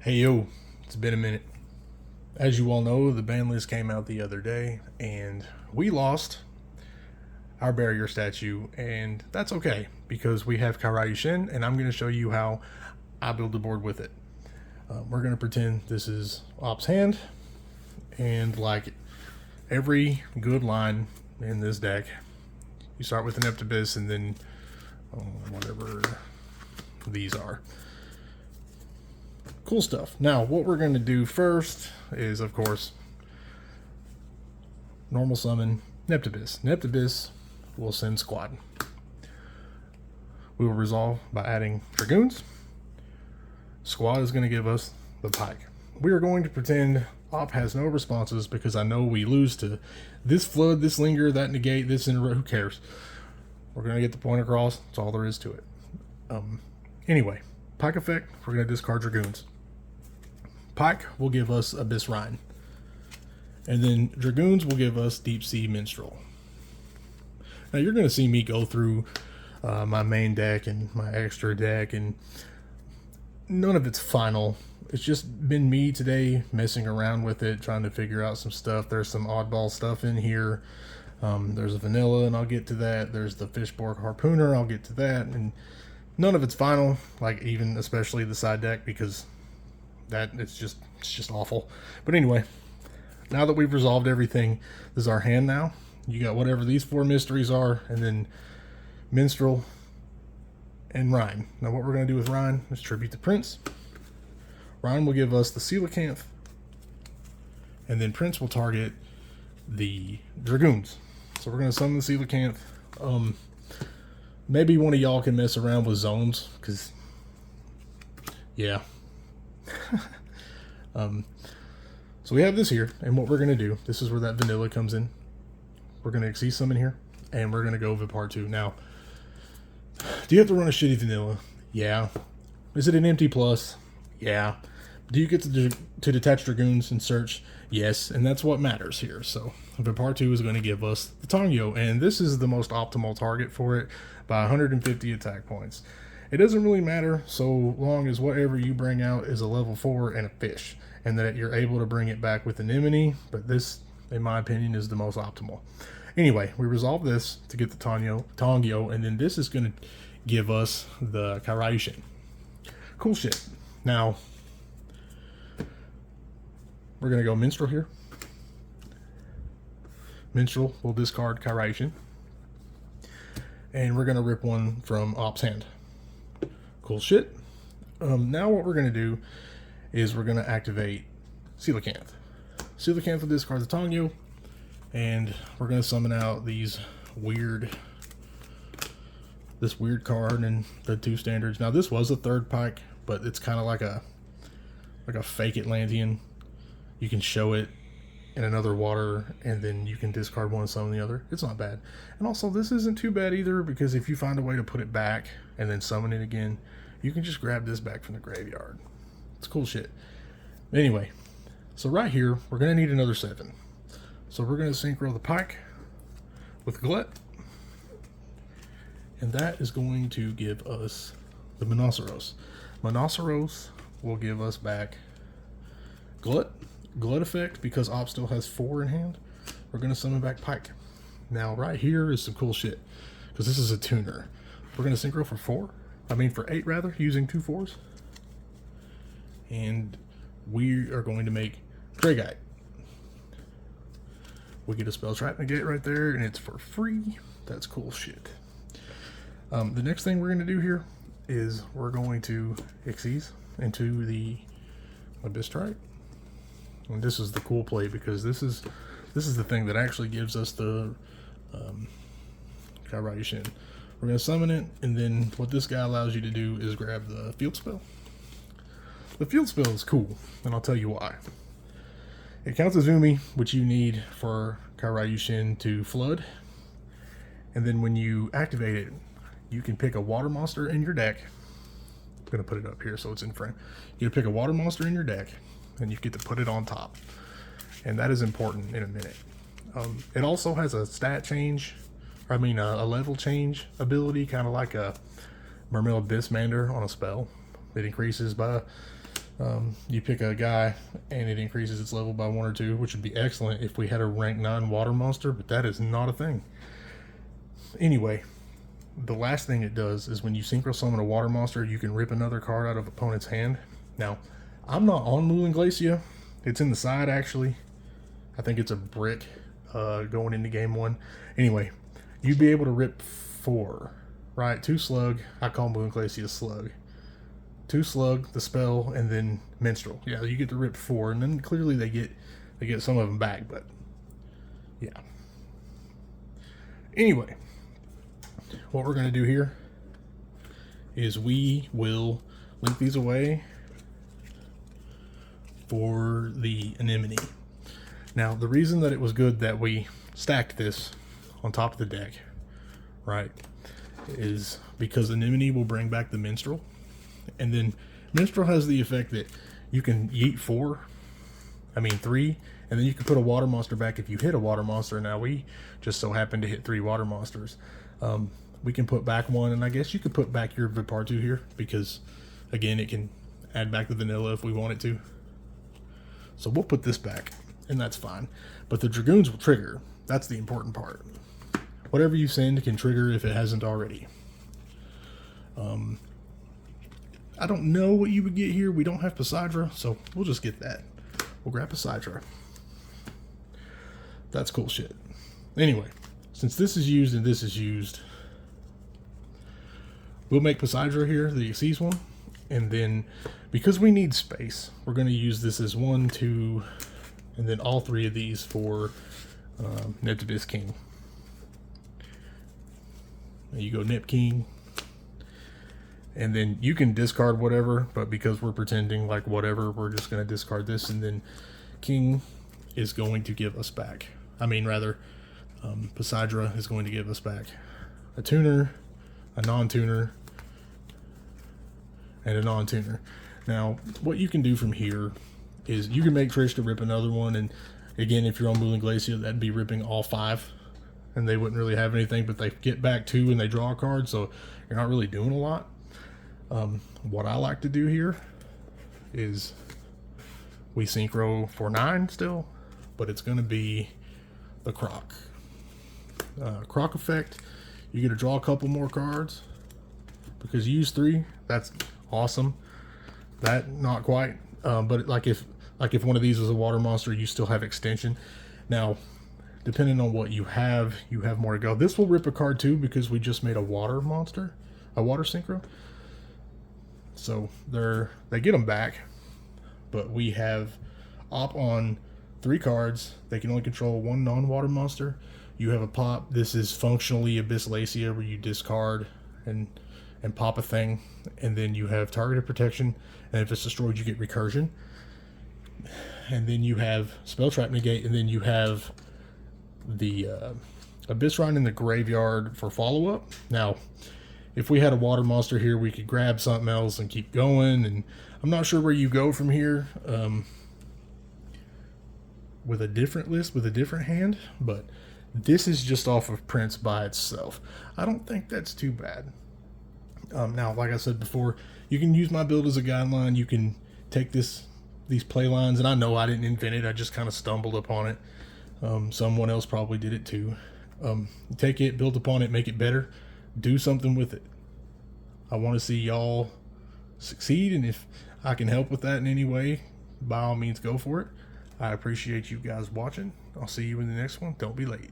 Hey yo, it's been a minute. As you all know, the ban list came out the other day, and we lost our barrier statue, and that's okay because we have Kairyu, and I'm going to show you how I build the board with it. We're going to pretend this is Op's hand, and like every good line in this deck, you start with an Eptabis, and then whatever these are. Cool stuff. Now, what we're going to do first is, of course, normal summon Neptibus. Neptibus will send squad. We will resolve by adding Dragoons. Squad is going to give us the Pike. We are going to pretend Op has no responses because I know we lose to this Flood, this Linger, that Negate, this Interrupt. Who cares? We're going to get the point across. That's all there is to it. Anyway, Pike effect, we're going to discard Dragoons. Pike will give us Abyss Rhine. And then Dragoons will give us Deep Sea Minstrel. Now you're going to see me go through my main deck and my extra deck, and none of it's final. It's just been me today messing around with it, trying to figure out some stuff. There's some oddball stuff in here. There's a vanilla, and I'll get to that. There's the Fishborg Harpooner, I'll get to that. And none of it's final, like even especially the side deck, because that it's just awful. But anyway, now that we've resolved everything, this is our hand now. You got whatever these four mysteries are, and then Minstrel and Rhine. Now what we're going to do with Rhine is tribute the Prince. Rhine will give us the Coelacanth, and then Prince will target the Dragoons. So we're going to summon the Coelacanth. Maybe one of y'all can mess around with zones, because yeah. So we have this here, and what we're going to do, this is where that vanilla comes in. We're going to Xyz summon here, and we're going to go Vipar 2. Now, do you have to run a shitty vanilla? Yeah. Is it an empty plus? Yeah. Do you get to detach Dragoons and search? Yes, and that's what matters here. So Vipar 2 is going to give us the Tongyo, and this is the most optimal target for it by 150 attack points. It doesn't really matter so long as whatever you bring out is a level 4 and a fish, and that you're able to bring it back with Anemone, but this, in my opinion, is the most optimal. Anyway, we resolve this to get the Tongyo, and then this is going to give us the Kairyu. Cool shit. Now, we're going to go Minstrel here. Minstrel will discard Kairyu, and we're going to rip one from Op's hand. Cool shit. Now what we're going to do is we're going to activate Coelacanth. Coelacanth will discard the Tongyo, and we're going to summon out this weird card and the two standards. Now this was a third Pike, but it's kind of like a fake Atlantean. You can show it in another water, and then you can discard one and summon the other. It's not bad. And also, this isn't too bad either, because if you find a way to put it back and then summon it again, you can just grab this back from the graveyard. It's cool shit. Anyway, so right here, we're going to need another 7. So we're going to synchro the Pike with Glut, and that is going to give us the Monoceros. Monoceros will give us back Glut. Glut effect, because Op still has 4 in hand, we're going to summon back Pike. Now right here is some cool shit, because this is a tuner. We're going to synchro for 8 rather, using 2 4s. And we are going to make Dragite. We get a Spell Trap Negate right there, and it's for free. That's cool shit. The next thing we're going to do here is we're going to Xyz into the Abyss Strike. And this is the cool play, because this is the thing that actually gives us the Kairyu. We're going to summon it, and then what this guy allows you to do is grab the Field Spell. The Field Spell is cool, and I'll tell you why. It counts as Umi, which you need for Kairyu to flood, and then when you activate it, you can pick a water monster in your deck. I'm going to put it up here so it's in frame. You can pick a water monster in your deck, and you get to put it on top, and that is important in a minute. It also has a stat change, a level change ability, kind of like a MERMAIL Dismander on a spell. It increases by You pick a guy and it increases its level by 1 or 2, which would be excellent if we had a rank 9 water monster, but that is not a thing. Anyway, the last thing it does is when you synchro summon a water monster, you can rip another card out of opponent's hand. Now, I'm not on Moulin Glacia. It's in the side, actually. I think it's a brick going into game 1. Anyway, you'd be able to rip 4, right? 2 slug. I call Moulin Glacia slug. 2 slug, the spell, and then minstrel. Yeah, you get to rip 4, and then clearly they get some of them back, but yeah. Anyway, what we're going to do here is we will link these away for the anemone. Now, the reason that it was good that we stacked this on top of the deck, right, is because anemone will bring back the minstrel. And then minstrel has the effect that you can yeet 3, and then you can put a water monster back if you hit a water monster. Now, we just so happen to hit 3 water monsters. We can put back 1, and I guess you could put back your Vipartu here because, again, it can add back the vanilla if we want it to. So we'll put this back, and that's fine. But the Dragoons will trigger. That's the important part. Whatever you send can trigger if it hasn't already. I don't know what you would get here. We don't have Poseidra, so we'll just get that. We'll grab Poseidra. That's cool shit. Anyway, since this is used and this is used, we'll make Poseidra here, the Xyz one. And then, because we need space, we're going to use this as 1, 2, and then all 3 of these for Neptibus King. There you go, Nep King. And then you can discard whatever, but because we're pretending like whatever, we're just going to discard this, and then King is going to give us back. I mean, rather, Poseidra is going to give us back a tuner, a non-tuner, and a non-tuner. Now, what you can do from here is you can make Trish to rip another one, and again, if you're on Moulin Glacia, that'd be ripping all 5, and they wouldn't really have anything, but they get back 2 and they draw a card, so you're not really doing a lot. What I like to do here is we synchro for 9 still, but it's going to be the Croc. Croc effect, you get to draw a couple more cards because you use 3. That's awesome. That, not quite, but like if one of these was a water monster, you still have extension. Now, depending on what you have more to go. This will rip a card too because we just made a water monster, a water synchro. So they get them back, but we have op on 3 cards. They can only control 1 non-water monster. You have a pop. This is functionally Abyss Lacia, where you discard and pop a thing, and then you have targeted protection, and if it's destroyed, you get recursion. And then you have spell trap negate, and then you have the Abyss Rhine in the graveyard for follow-up. Now, if we had a water monster here, we could grab something else and keep going, and I'm not sure where you go from here with a different list, with a different hand, but this is just off of Prince by itself. I don't think that's too bad. Now, like I said before, you can use my build as a guideline. You can take these play lines, and I know I didn't invent it. I just kind of stumbled upon it. Someone else probably did it too. Take it, build upon it, make it better. Do something with it. I want to see y'all succeed, and if I can help with that in any way, by all means, go for it. I appreciate you guys watching. I'll see you in the next one. Don't be late.